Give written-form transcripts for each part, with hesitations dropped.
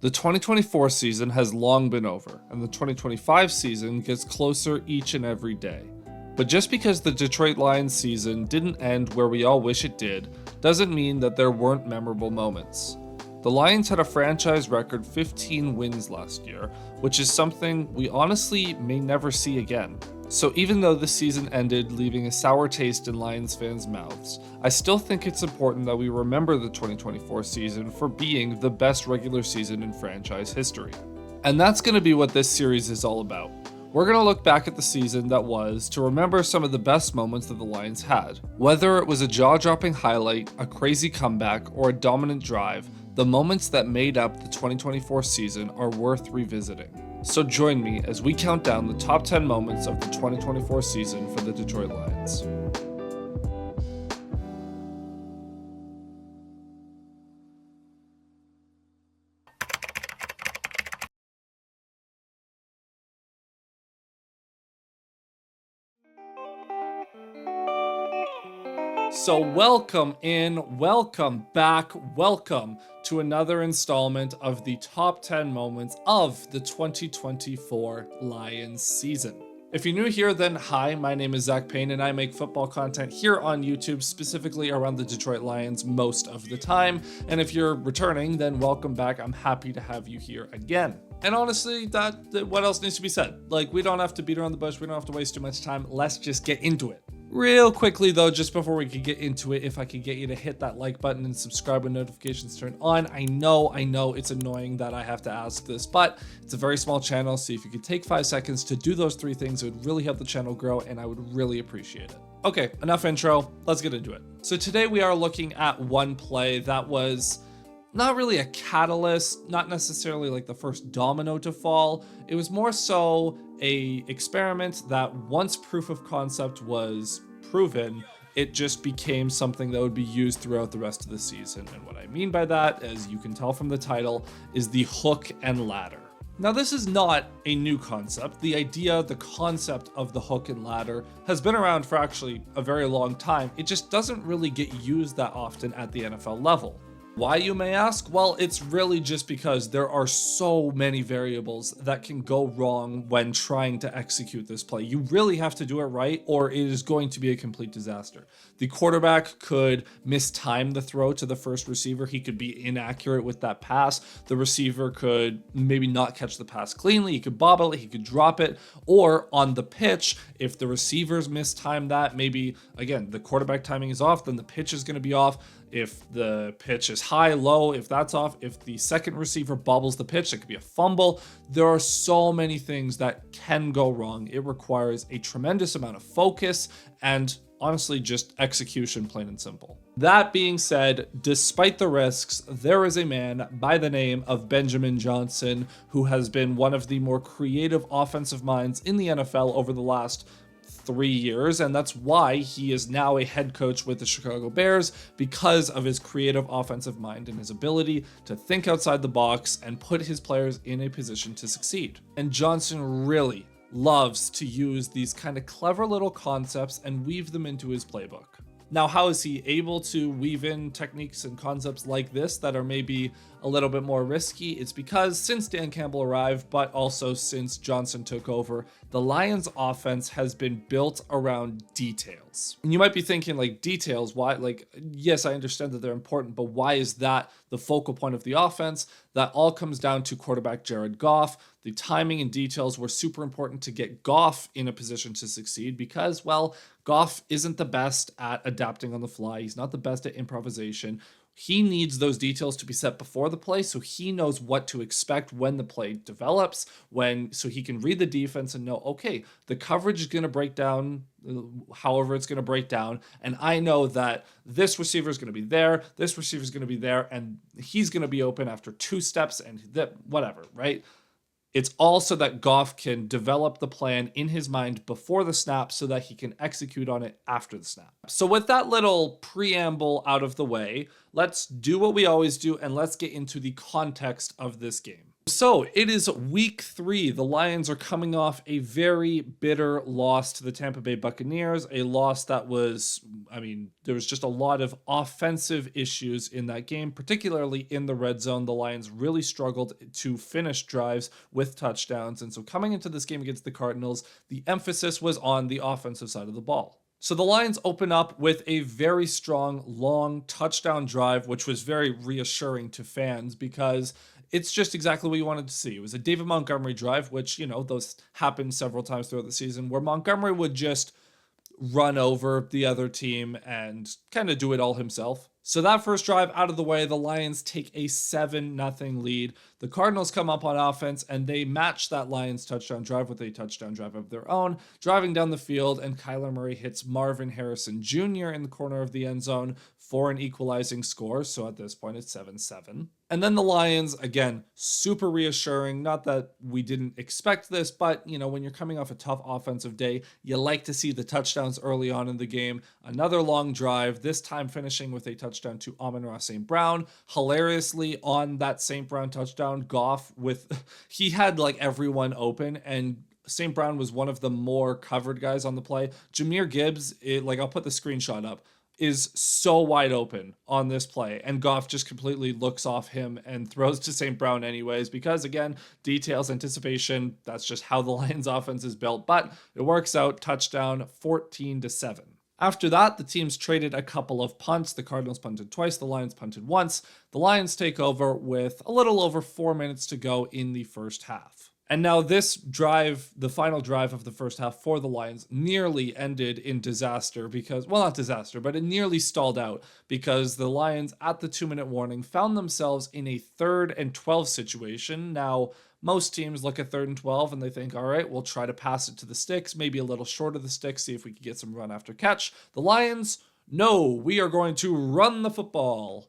The 2024 season has long been over, and the 2025 season gets closer each and every day. But just because the Detroit Lions season didn't end where we all wish it did, doesn't mean that there weren't memorable moments. The Lions had a franchise record 15 wins last year, which is something we honestly may never see again. So even though the season ended leaving a sour taste in Lions fans' mouths, I still think it's important that we remember the 2024 season for being the best regular season in franchise history. And that's going to be what this series is all about. We're going to look back at the season that was to remember some of the best moments that the Lions had. Whether it was a jaw-dropping highlight, a crazy comeback, or a dominant drive, the moments that made up the 2024 season are worth revisiting. So join me as we count down the top 10 moments of the 2024 season for the Detroit Lions. So welcome back to another installment of the top 10 moments of the 2024 Lions season. If you're new here, then hi, my name is Zach Payne and I make football content here on YouTube, specifically around the Detroit Lions most of the time. And if you're returning, then welcome back. I'm happy to have you here again. And honestly, what else needs to be said? Like, we don't have to beat around the bush. We don't have to waste too much time. Let's just get into it. Real quickly though, just before we could get into it, if I could get you to hit that like button and subscribe when notifications turn on. I know it's annoying that I have to ask this, but it's a very small channel, so if you could take 5 seconds to do those 3 things, it would really help the channel grow and I would really appreciate it. Okay, enough intro, let's get into it. So today we are looking at one play that was not really a catalyst, not necessarily like the first domino to fall. It was more so a experiment that once proof of concept was proven, it just became something that would be used throughout the rest of the season. And what I mean by that, as you can tell from the title, is the hook and ladder. Now, this is not a new concept. The concept of the hook and ladder has been around for actually a very long time. It just doesn't really get used that often at the NFL level. Why, you may ask? Well, it's really just because there are so many variables that can go wrong when trying to execute this play. You really have to do it right, or it is going to be a complete disaster. The quarterback could mistime the throw to the first receiver. He could be inaccurate with that pass. The receiver could maybe not catch the pass cleanly. He could bobble it, he could drop it, or on the pitch, if the receivers mistime that, maybe, again, the quarterback timing is off, then the pitch is going to be off. If the pitch is high, low, if that's off, if the second receiver bobbles the pitch, it could be a fumble. There are so many things that can go wrong. It requires a tremendous amount of focus and honestly just execution, plain and simple. That being said, despite the risks, there is a man by the name of Benjamin Johnson who has been one of the more creative offensive minds in the NFL over the last 3 years, and that's why he is now a head coach with the Chicago Bears, because of his creative offensive mind and his ability to think outside the box and put his players in a position to succeed. And Johnson really loves to use these kind of clever little concepts and weave them into his playbook. Now, how is he able to weave in techniques and concepts like this that are maybe a little bit more risky? It's because since Dan Campbell arrived, but also since Johnson took over, the Lions offense has been built around details. And you might be thinking, like, details, why? Like, yes, I understand that they're important, but why is that the focal point of the offense? That all comes down to quarterback Jared Goff. The timing and details were super important to get Goff in a position to succeed because, well, Goff isn't the best at adapting on the fly. He's not the best at improvisation. He needs those details to be set before the play so he knows what to expect when the play develops, so he can read the defense and know, okay, the coverage is going to break down however it's going to break down, and I know that this receiver is going to be there, this receiver is going to be there, and he's going to be open after 2 steps and whatever, right? It's all so that Goff can develop the plan in his mind before the snap so that he can execute on it after the snap. So with that little preamble out of the way, let's do what we always do and let's get into the context of this game. So it is week 3. The Lions are coming off a very bitter loss to the Tampa Bay Buccaneers, a loss that was, there was just a lot of offensive issues in that game, particularly in the red zone. The Lions really struggled to finish drives with touchdowns. And so coming into this game against the Cardinals, the emphasis was on the offensive side of the ball. So the Lions open up with a very strong, long touchdown drive, which was very reassuring to fans because it's just exactly what you wanted to see. It was a David Montgomery drive, which, those happened several times throughout the season, where Montgomery would just run over the other team and kind of do it all himself. So that first drive out of the way, the Lions take a 7-0 lead. The Cardinals come up on offense and they match that Lions touchdown drive with a touchdown drive of their own, driving down the field, and Kyler Murray hits Marvin Harrison Jr. in the corner of the end zone for an equalizing score. So at this point, it's 7-7. And then the Lions, again, super reassuring. Not that we didn't expect this, but, when you're coming off a tough offensive day, you like to see the touchdowns early on in the game. Another long drive, this time finishing with a touchdown to Amon-Ra St. Brown. Hilariously, on that St. Brown touchdown, Goff, he had everyone open, and St. Brown was one of the more covered guys on the play. Jahmyr Gibbs, I'll put the screenshot up, is so wide open on this play, and Goff just completely looks off him and throws to St. Brown anyways, because again, details, anticipation, that's just how the Lions offense is built, but it works out. Touchdown, 14-7. After that, the teams traded a couple of punts. The Cardinals punted twice, the Lions punted once. The Lions take over with a little over 4 minutes to go in the first half. And now this drive, the final drive of the first half for the Lions, nearly ended in disaster because, well, not disaster, but it nearly stalled out because the Lions at the 2-minute warning found themselves in a 3rd and 12 situation. Now, most teams look at 3rd and 12 and they think, all right, we'll try to pass it to the sticks, maybe a little short of the sticks, see if we can get some run after catch. The Lions, no, we are going to run the football.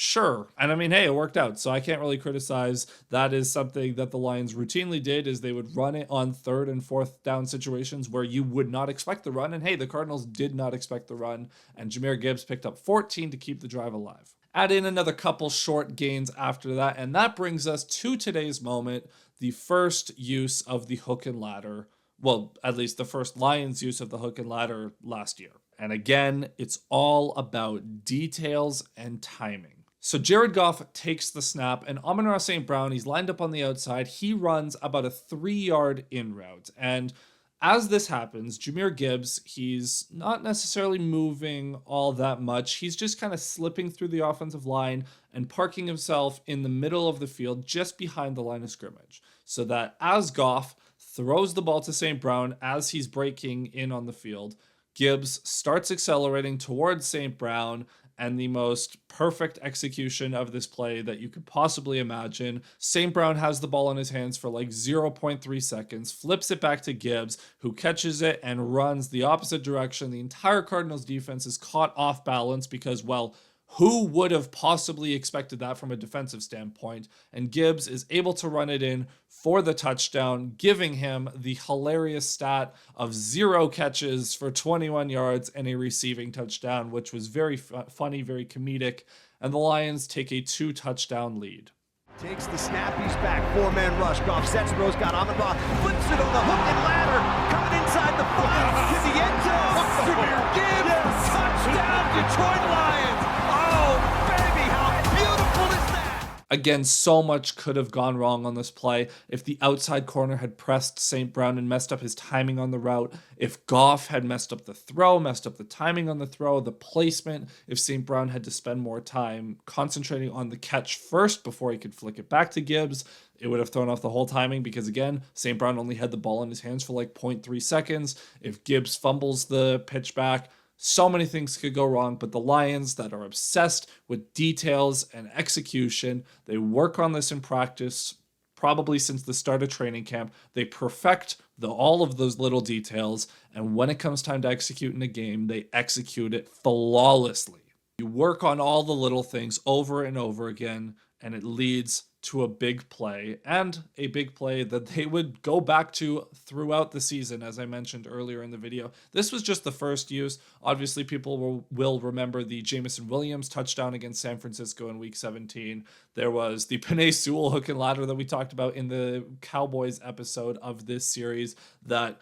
Sure. And hey, it worked out. So I can't really criticize. That is something that the Lions routinely did, is they would run it on 3rd and 4th down situations where you would not expect the run. And hey, the Cardinals did not expect the run. And Jahmyr Gibbs picked up 14 to keep the drive alive. Add in another couple short gains after that. And that brings us to today's moment, the first use of the hook and ladder. Well, at least the first Lions use of the hook and ladder last year. And again, it's all about details and timing. So Jared Goff takes the snap, and Amon-Ra St. Brown, he's lined up on the outside. He runs about a 3-yard in route. And as this happens, Jahmyr Gibbs, he's not necessarily moving all that much. He's just kind of slipping through the offensive line and parking himself in the middle of the field just behind the line of scrimmage. So that as Goff throws the ball to St. Brown as he's breaking in on the field, Gibbs starts accelerating towards St. Brown, and the most perfect execution of this play that you could possibly imagine. St. Brown has the ball in his hands for 0.3 seconds, flips it back to Gibbs, who catches it and runs the opposite direction. The entire Cardinals defense is caught off balance because, well, who would have possibly expected that from a defensive standpoint? And Gibbs is able to run it in for the touchdown, giving him the hilarious stat of 0 catches for 21 yards and a receiving touchdown, which was very funny, very comedic. And the Lions take a 2-touchdown lead. Takes the snap, he's back, 4-man rush. Goff sets, Rose got Amon-Ra, flips it on the hook and ladder, coming inside the 5 to the end zone. Jahmyr Gibbs, touchdown, Detroit Lions. Oh, baby, how beautiful is that? Again, so much could have gone wrong on this play. If the outside corner had pressed St. Brown and messed up his timing on the route, if Goff had messed up the throw, messed up the timing on the throw, the placement, if St. Brown had to spend more time concentrating on the catch first before he could flick it back to Gibbs, it would have thrown off the whole timing because, again, St. Brown only had the ball in his hands for 0.3 seconds. If Gibbs fumbles the pitch back, so many things could go wrong, but the Lions that are obsessed with details and execution, they work on this in practice, probably since the start of training camp. They perfect all of those little details, and when it comes time to execute in a game, they execute it flawlessly. You work on all the little things over and over again, and it leads to a big play, and a big play that they would go back to throughout the season, as I mentioned earlier in the video. This was just the first use. Obviously, people will remember the Jameson Williams touchdown against San Francisco in Week 17. There was the Penei Sewell hook and ladder that we talked about in the Cowboys episode of this series that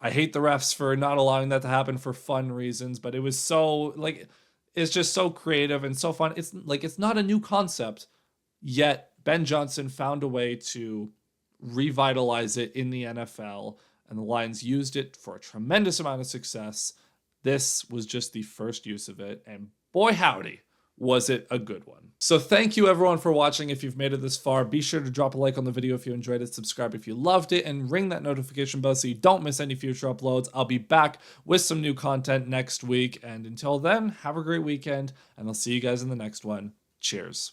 I hate the refs for not allowing that to happen for fun reasons, but it was so, like, it's just so creative and so fun. It's like, it's not a new concept, yet Ben Johnson found a way to revitalize it in the NFL, and the Lions used it for a tremendous amount of success. This was just the first use of it, and boy howdy, was it a good one. So thank you everyone for watching. If you've made it this far, be sure to drop a like on the video if you enjoyed it, subscribe if you loved it, and ring that notification bell so you don't miss any future uploads. I'll be back with some new content next week, and until then, have a great weekend, and I'll see you guys in the next one. Cheers.